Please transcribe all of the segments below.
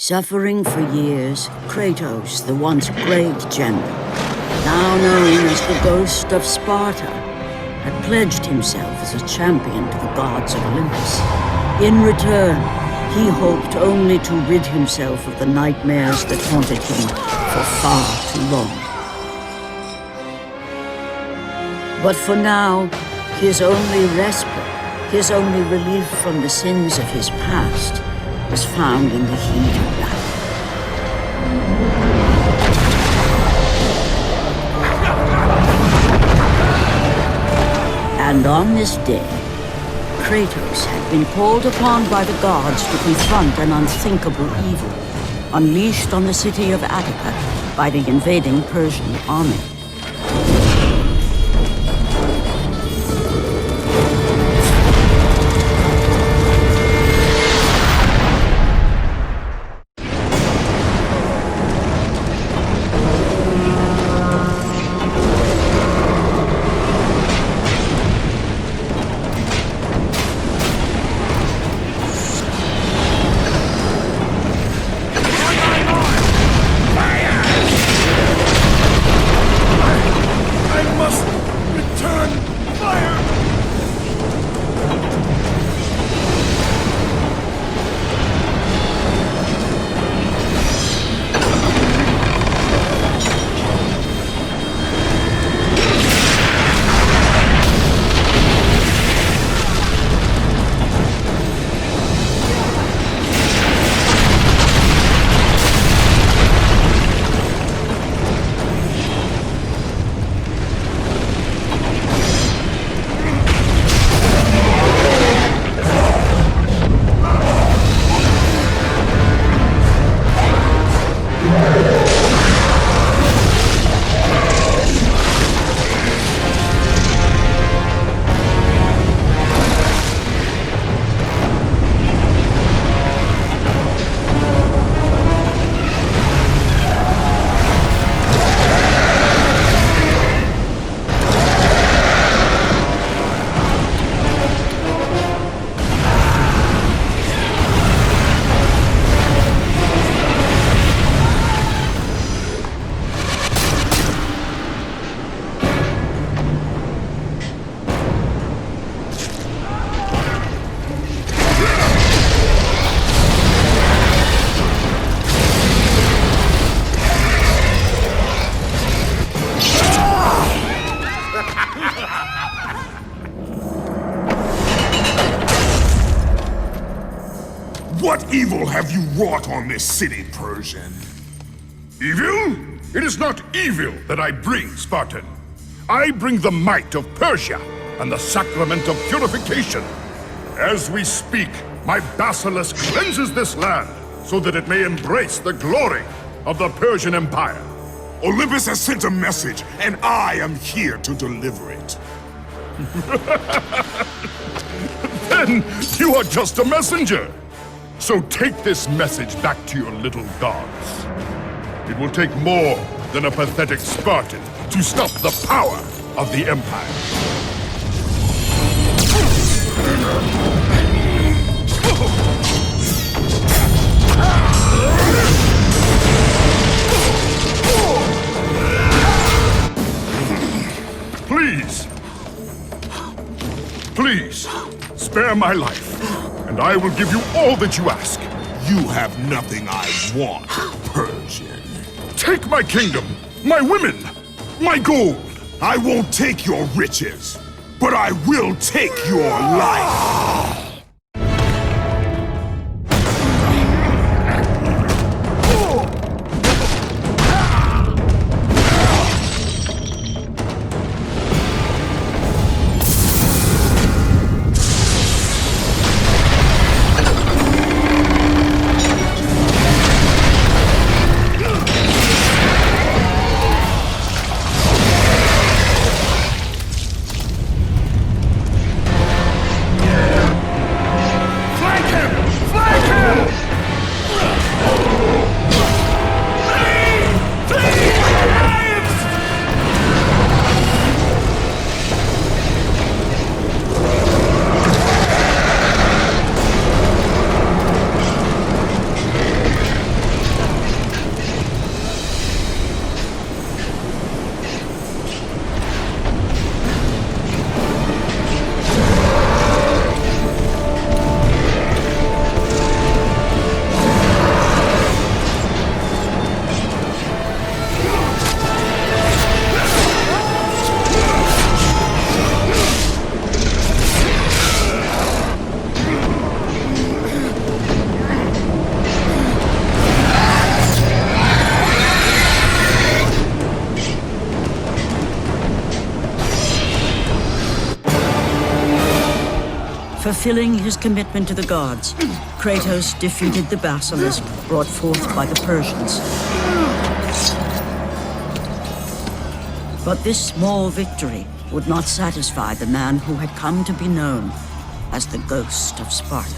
Suffering for years, Kratos, the once great general, now known as the Ghost of Sparta, had pledged himself as a champion to the gods of Olympus. In return, he hoped only to rid himself of the nightmares that haunted him for far too long. But for now, his only respite, his only relief from the sins of his past, was found in the heat of battle. And on this day, Kratos had been called upon by the gods to confront an unthinkable evil, unleashed on the city of Attica by the invading Persian army. What evil have you wrought on this city, Persian? Evil? It is not evil that I bring, Spartan. I bring the might of Persia and the sacrament of purification. As we speak, my basilisk cleanses this land so that it may embrace the glory of the Persian Empire. Olympus has sent a message, and I am here to deliver it. Then you are just a messenger. So take this message back to your little gods. It will take more than a pathetic Spartan to stop the power of the Empire. Please, spare my life, and I will give you all that you ask. You have nothing I want, Persian. Take my kingdom, my women, my gold. I won't take your riches, but I will take your life. Fulfilling his commitment to the gods, Kratos defeated the basilisk brought forth by the Persians. But this small victory would not satisfy the man who had come to be known as the Ghost of Sparta.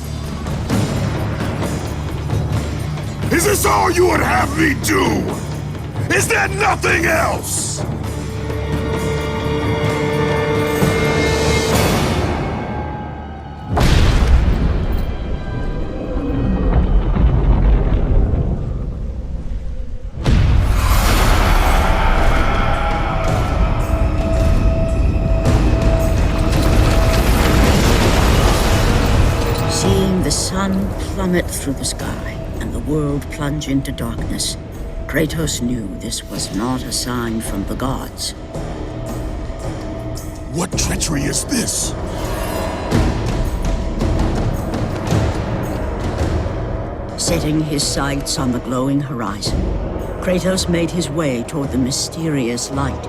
Is this all you would have me do? Is there nothing else? Seeing the sun plummet through the sky and the world plunge into darkness, Kratos knew this was not a sign from the gods. What treachery is this? Setting his sights on the glowing horizon, Kratos made his way toward the mysterious light.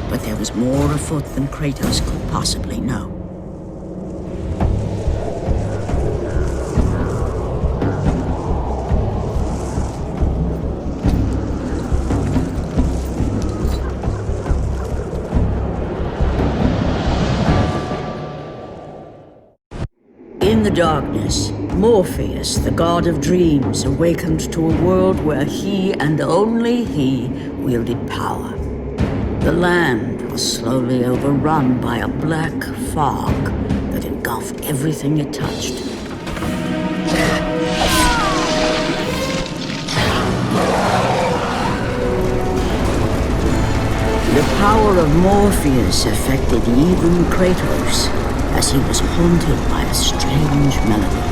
But there was more afoot than Kratos could possibly know. In the darkness, Morpheus, the god of dreams, awakened to a world where he and only he wielded power. The land was slowly overrun by a black fog that engulfed everything it touched. The power of Morpheus affected even Kratos, as he was haunted by a strange melody.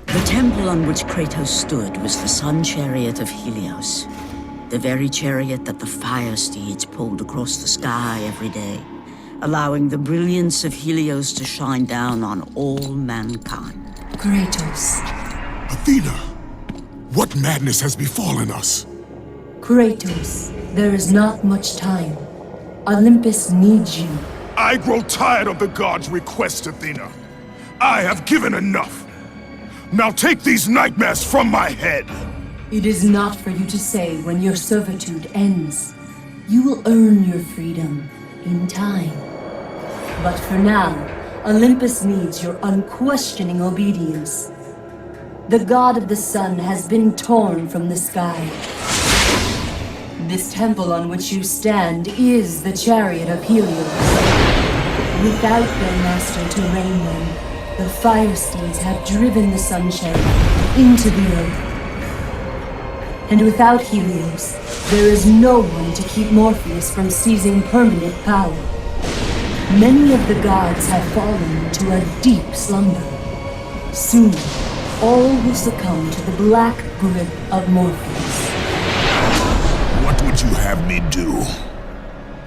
The temple on which Kratos stood was the sun chariot of Helios, the very chariot that the fire steeds pulled across the sky every day, allowing the brilliance of Helios to shine down on all mankind. Kratos. Athena, what madness has befallen us? Kratos, there is not much time. Olympus needs you. I grow tired of the gods' requests, Athena. I have given enough. Now take these nightmares from my head. It is not for you to say when your servitude ends. You will earn your freedom in time. But for now, Olympus needs your unquestioning obedience. The god of the sun has been torn from the sky. This temple on which you stand is the chariot of Helios. Without their master to reign them, the fire steeds have driven the sun chariot into the earth. And without Helios, there is no one to keep Morpheus from seizing permanent power. Many of the gods have fallen to a deep slumber. Soon, all will succumb to the black grip of Morpheus. What would you have me do?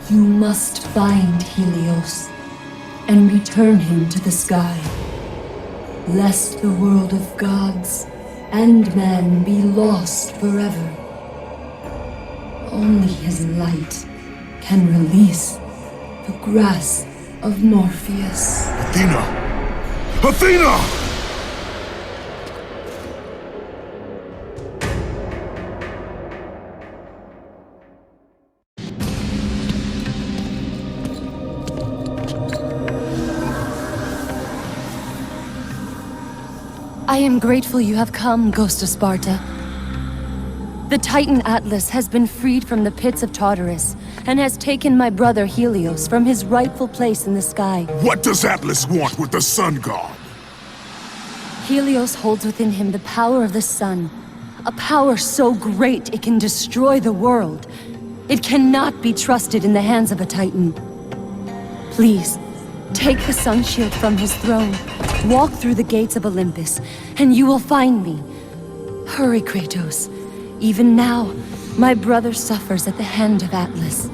You must find Helios and return him to the sky, lest the world of gods and man be lost forever. Only his light can release the grasp of Morpheus. Athena! Athena! I am grateful you have come, Ghost of Sparta. The Titan Atlas has been freed from the pits of Tartarus and has taken my brother Helios from his rightful place in the sky. What does Atlas want with the sun god? Helios holds within him the power of the sun, a power so great it can destroy the world. It cannot be trusted in the hands of a Titan. Please, take the sun shield from his throne, walk through the gates of Olympus, and you will find me. Hurry, Kratos. Even now, my brother suffers at the hand of Atlas.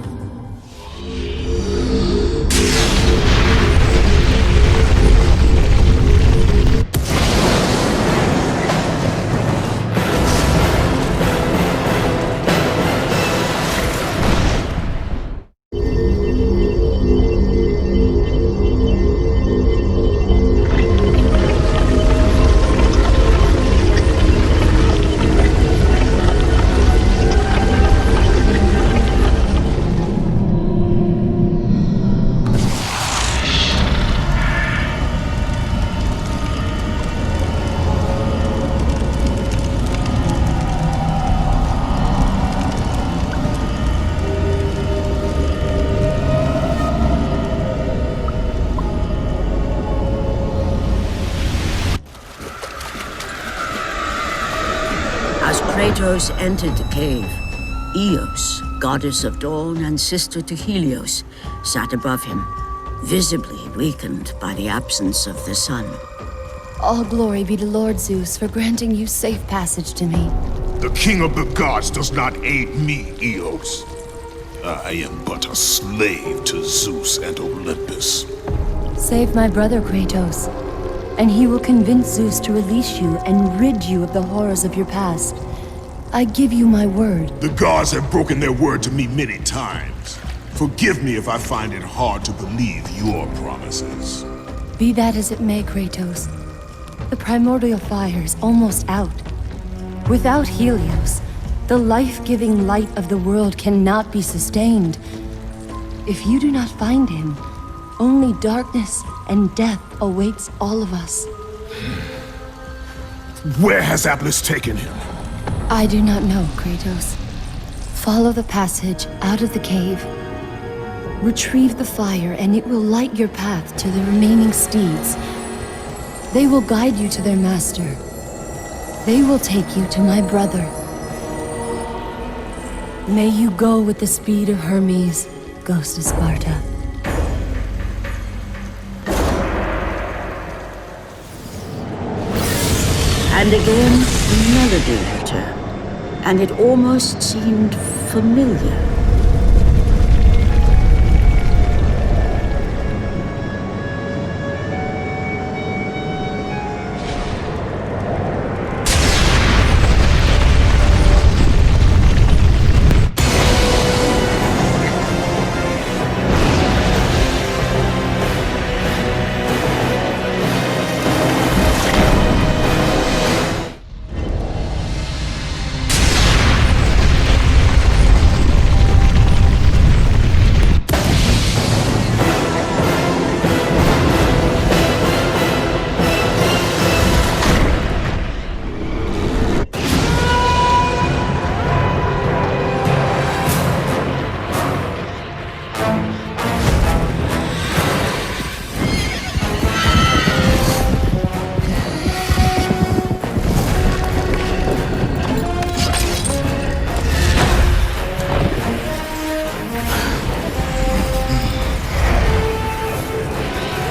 Kratos entered the cave. Eos, goddess of dawn and sister to Helios, sat above him, visibly weakened by the absence of the sun. All glory be to Lord Zeus for granting you safe passage to me. The king of the gods does not aid me, Eos. I am but a slave to Zeus and Olympus. Save my brother Kratos, and he will convince Zeus to release you and rid you of the horrors of your past. I give you my word. The gods have broken their word to me many times. Forgive me if I find it hard to believe your promises. Be that as it may, Kratos. The primordial fire is almost out. Without Helios, the life-giving light of the world cannot be sustained. If you do not find him, only darkness and death awaits all of us. Where has Atlas taken him? I do not know, Kratos. Follow the passage out of the cave. Retrieve the fire and it will light your path to the remaining steeds. They will guide you to their master. They will take you to my brother. May you go with the speed of Hermes, ghost of Sparta. And again, the melody returned, and it almost seemed familiar.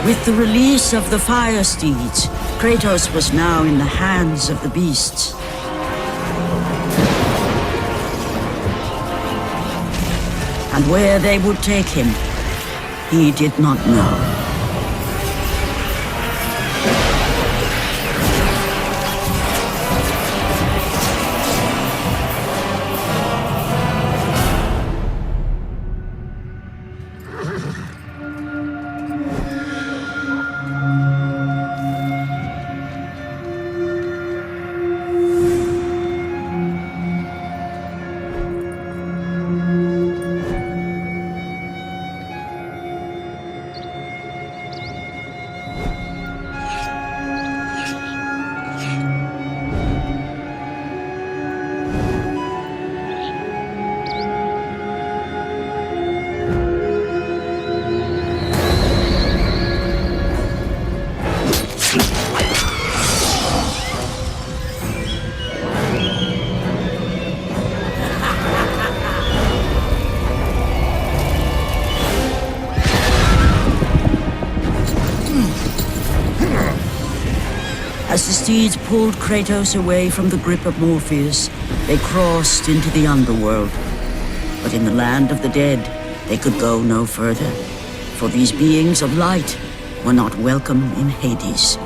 With the release of the fire steeds, Kratos was now in the hands of the beasts. And where they would take him, he did not know. As the steeds pulled Kratos away from the grip of Morpheus, they crossed into the underworld. But in the land of the dead, they could go no further, for these beings of light were not welcome in Hades.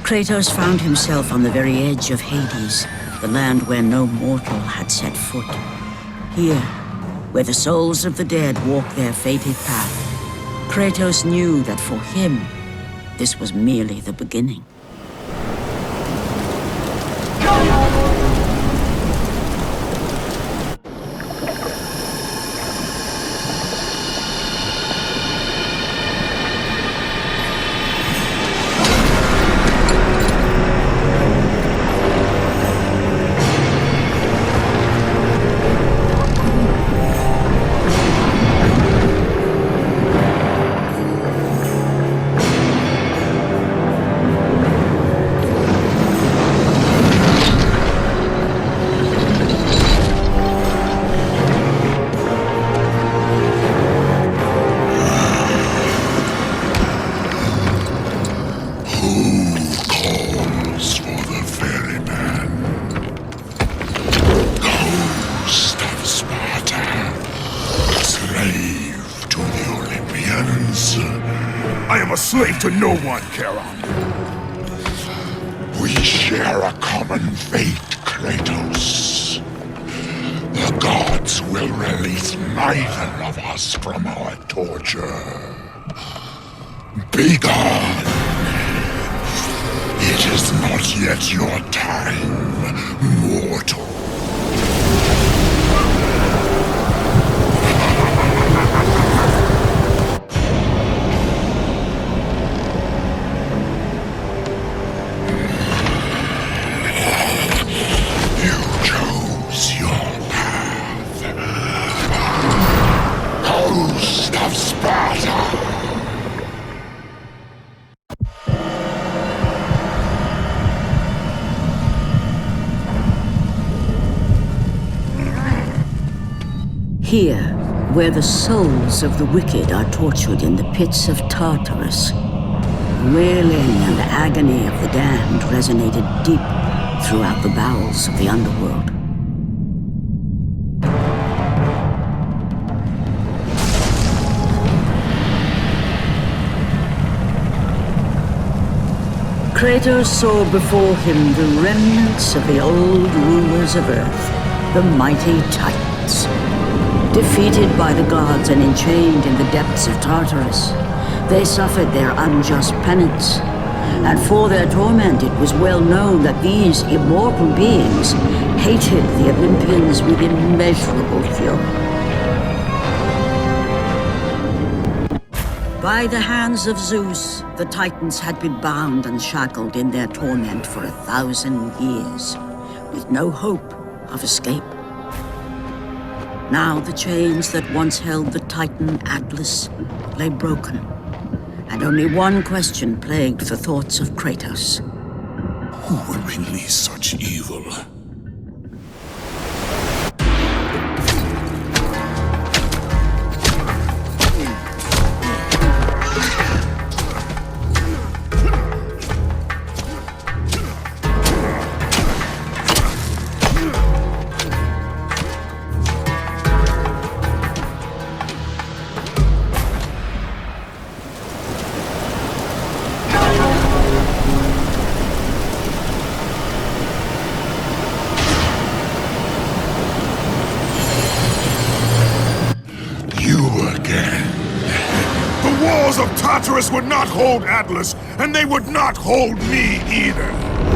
Kratos found himself on the very edge of Hades, the land where no mortal had set foot. Here, where the souls of the dead walk their fated path, Kratos knew that for him, this was merely the beginning. I am a slave to no one, Charon. We share a common fate, Kratos. The gods will release neither of us from our torture. Be gone! It is not yet your time, mortal. You chose your path. Host of Sparta! Here, where the souls of the wicked are tortured in the pits of Tartarus, wailing and agony of the damned resonated deep throughout the bowels of the underworld. Kratos saw before him the remnants of the old rulers of Earth, the mighty Titans. Defeated by the gods and enchained in the depths of Tartarus, they suffered their unjust penance. And for their torment it was well known that these immortal beings hated the Olympians with immeasurable fury. By the hands of Zeus, the Titans had been bound and shackled in their torment for 1,000 years, with no hope of escape. Now the chains that once held the Titan Atlas lay broken, and only one question plagued the thoughts of Kratos. Who would release such evil? Of Tartarus would not hold Atlas, and they would not hold me either.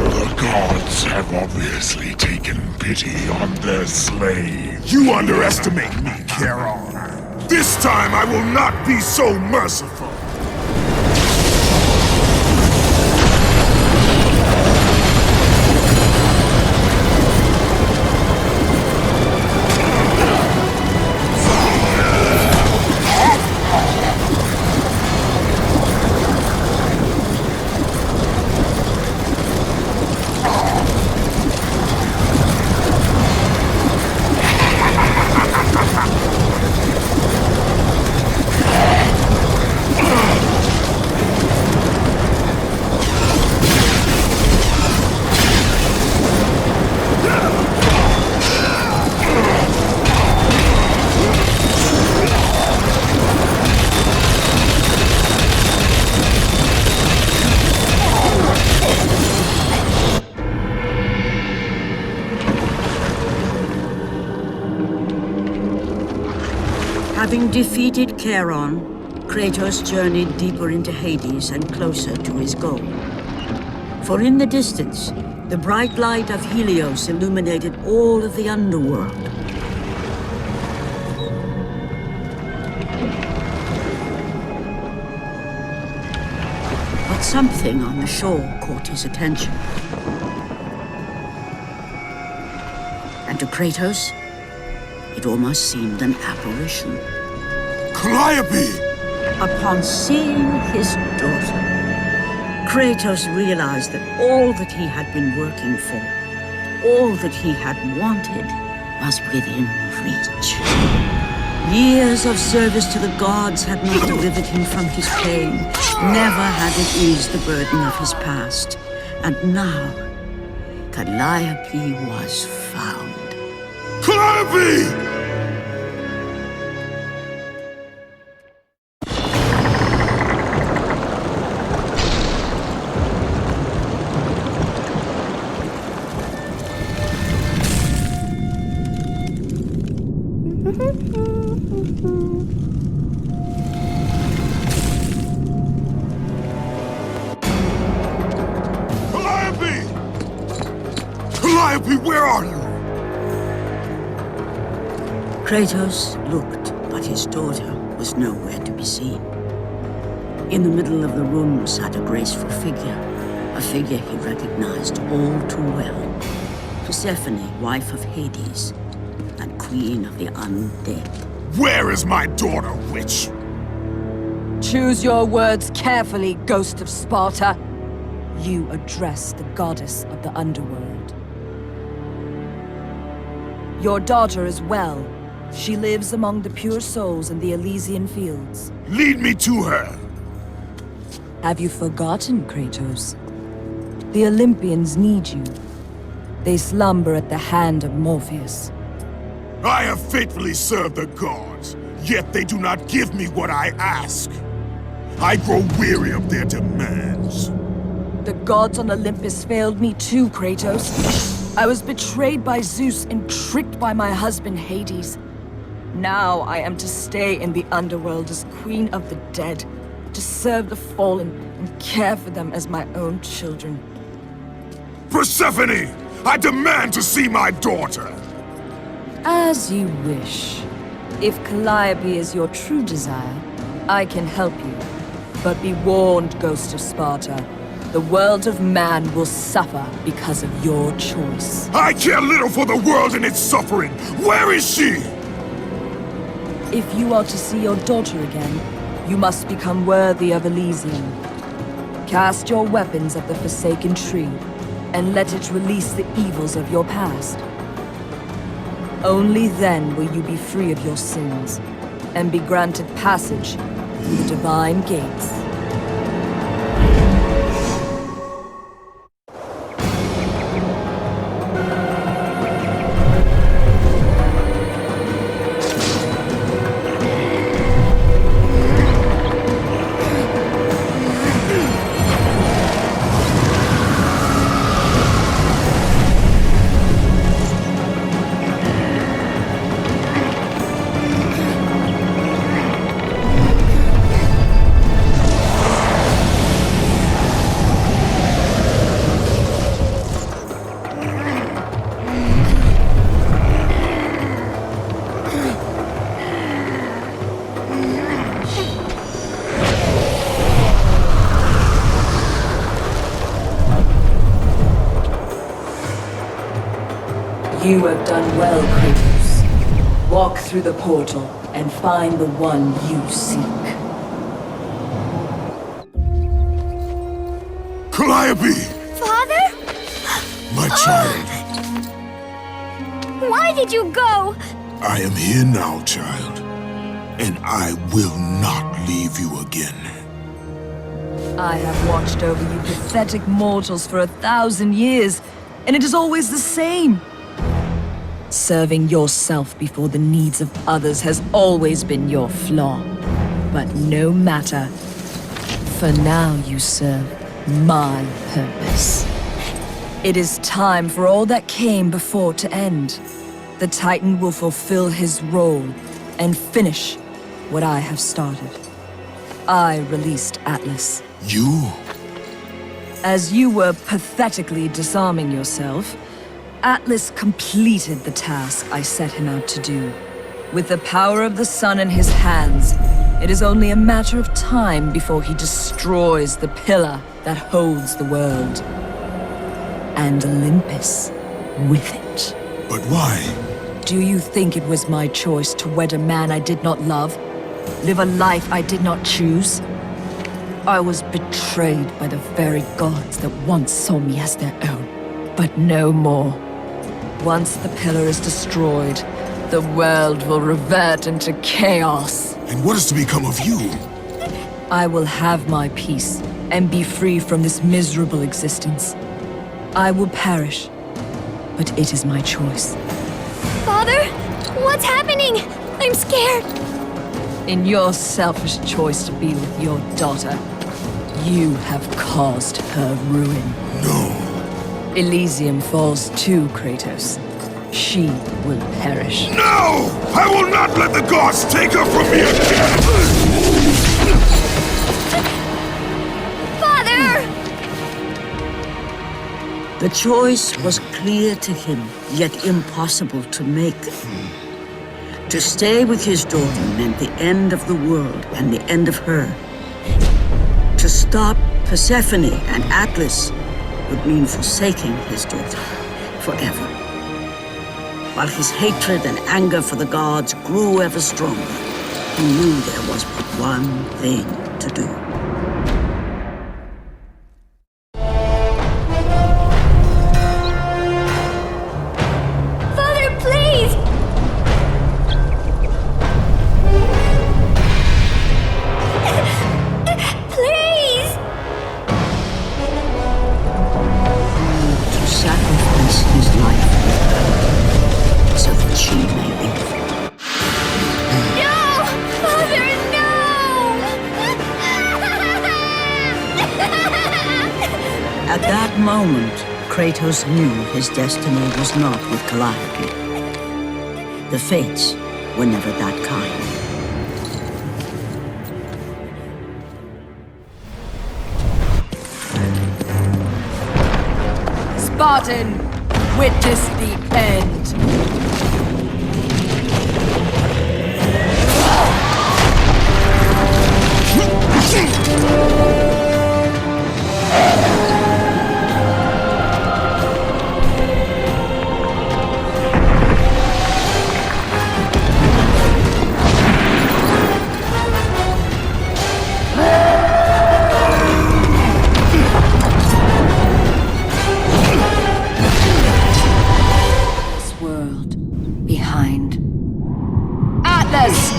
The gods have obviously taken pity on their slaves. You underestimate me, Charon. This time I will not be so merciful. Having defeated Charon, Kratos journeyed deeper into Hades and closer to his goal. For in the distance, the bright light of Helios illuminated all of the underworld. But something on the shore caught his attention. And to Kratos, it almost seemed an apparition. Calliope! Upon seeing his daughter, Kratos realized that all that he had been working for, all that he had wanted, was within reach. Years of service to the gods had not delivered him from his pain, never had it eased the burden of his past. And now, Calliope was found. Calliope! Calliope! Calliope, where are you? Kratos looked, but his daughter was nowhere to be seen. In the middle of the room sat a graceful figure, a figure he recognized all too well. Persephone, wife of Hades, and queen of the undead. Where is my daughter, witch? Choose your words carefully, Ghost of Sparta. You address the goddess of the underworld. Your daughter is well. She lives among the pure souls in the Elysian fields. Lead me to her. Have you forgotten, Kratos? The Olympians need you. They slumber at the hand of Morpheus. I have faithfully served the gods, yet they do not give me what I ask. I grow weary of their demands. The gods on Olympus failed me too, Kratos. I was betrayed by Zeus and tricked by my husband Hades. Now I am to stay in the underworld as queen of the dead, to serve the fallen and care for them as my own children. Persephone! I demand to see my daughter! As you wish. If Calliope is your true desire, I can help you. But be warned, Ghost of Sparta. The world of man will suffer because of your choice. I care little for the world and its suffering! Where is she? If you are to see your daughter again, you must become worthy of Elysium. Cast your weapons at the Forsaken Tree, and let it release the evils of your past. Only then will you be free of your sins, and be granted passage through the divine gates. You have done well, Kratos. Walk through the portal and find the one you seek. Calliope! Father? My child, Why did you go? I am here now, child. And I will not leave you again. I have watched over you pathetic mortals for 1,000 years, and it is always the same. Serving yourself before the needs of others has always been your flaw. But no matter. For now you serve my purpose. It is time for all that came before to end. The Titan will fulfill his role and finish what I have started. I released Atlas. You? As you were pathetically disarming yourself, Atlas completed the task I set him out to do. With the power of the sun in his hands, it is only a matter of time before he destroys the pillar that holds the world. And Olympus with it. But why? Do you think it was my choice to wed a man I did not love? Live a life I did not choose? I was betrayed by the very gods that once saw me as their own, but no more. Once the pillar is destroyed, the world will revert into chaos. And what is to become of you? I will have my peace and be free from this miserable existence. I will perish, but it is my choice. Father? What's happening? I'm scared. In your selfish choice to be with your daughter, you have caused her ruin. No. Elysium falls too, Kratos. she will perish. No! I will not let the gods take her from me again! Father! The choice was clear to him, yet impossible to make. To stay with his daughter meant the end of the world and the end of her. To stop Persephone and Atlas would mean forsaking his daughter forever. While his hatred and anger for the gods grew ever stronger, he knew there was but one thing to do. Father, please! Please! To sacrifice his life so that she may live. No! Father, no! At that moment, Kratos knew his destiny was not with Calliope. The fates were never that kind. Spartan, witness the end. This world behind. Atlas!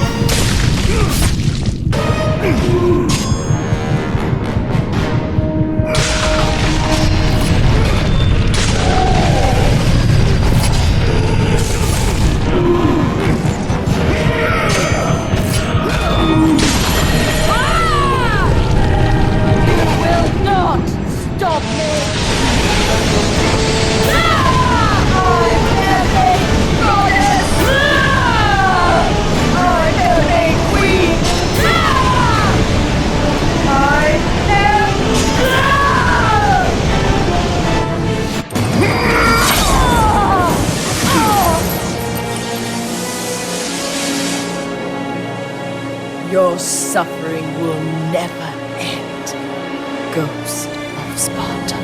Will not stop me! Your suffering will never end, Ghost of Sparta.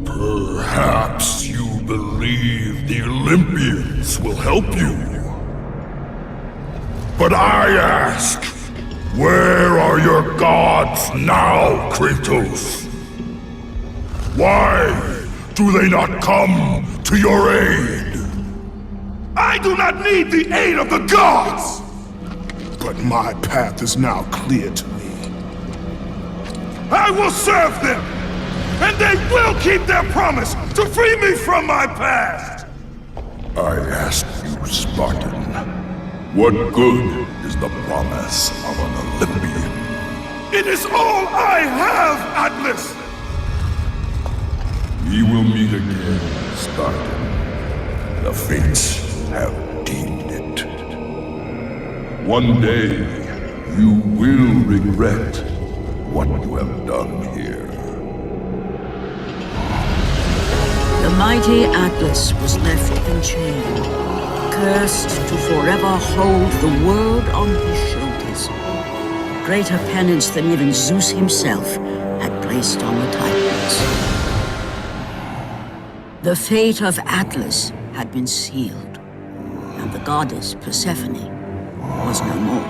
Perhaps you believe the Olympians will help you. But I ask, where are your gods now, Kratos? Why do they not come to your aid? I do not need the aid of the gods! But my path is now clear to me. I will serve them! And they will keep their promise to free me from my past! I ask you, Spartan, what good is the promise of an Olympian? It is all I have, Atlas! We will meet again, Spartan. The fates have deemed it. One day, you will regret what you have done here. The mighty Atlas was left enchained, cursed to forever hold the world on his shoulders. Greater penance than even Zeus himself had placed on the Titans. The fate of Atlas had been sealed, and the goddess Persephone was no more.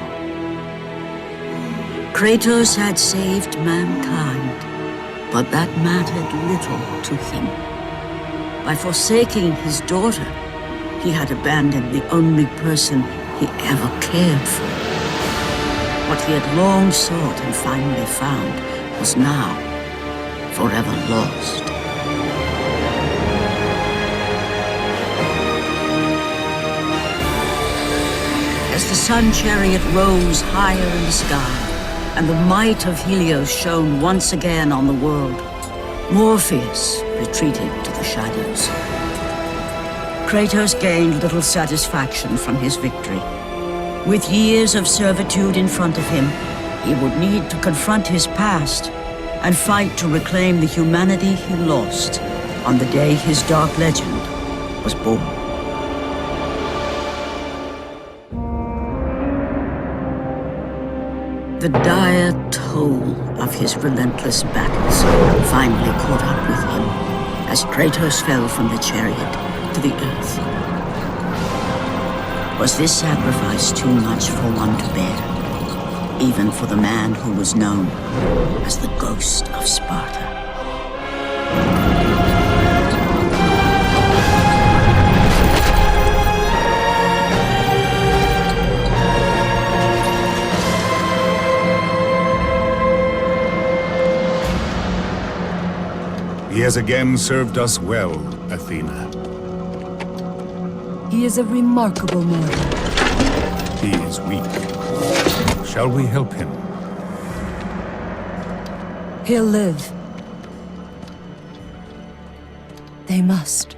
Kratos had saved mankind, But that mattered little to him. By forsaking his daughter, he had abandoned the only person he ever cared for. What he had long sought and finally found was now forever lost. As the sun chariot rose higher in the sky, and the might of Helios shone once again on the world, Morpheus retreated to the shadows. Kratos gained little satisfaction from his victory. With years of servitude in front of him, he would need to confront his past and fight to reclaim the humanity he lost on the day his dark legend was born. The dire toll of his relentless battles finally caught up with him as Kratos fell from the chariot to the earth. Was this sacrifice too much for one to bear, even for the man who was known as the Ghost of Sparta? He has again served us well, Athena. He is a remarkable mortal. He is weak. Shall we help him? He'll live. They must.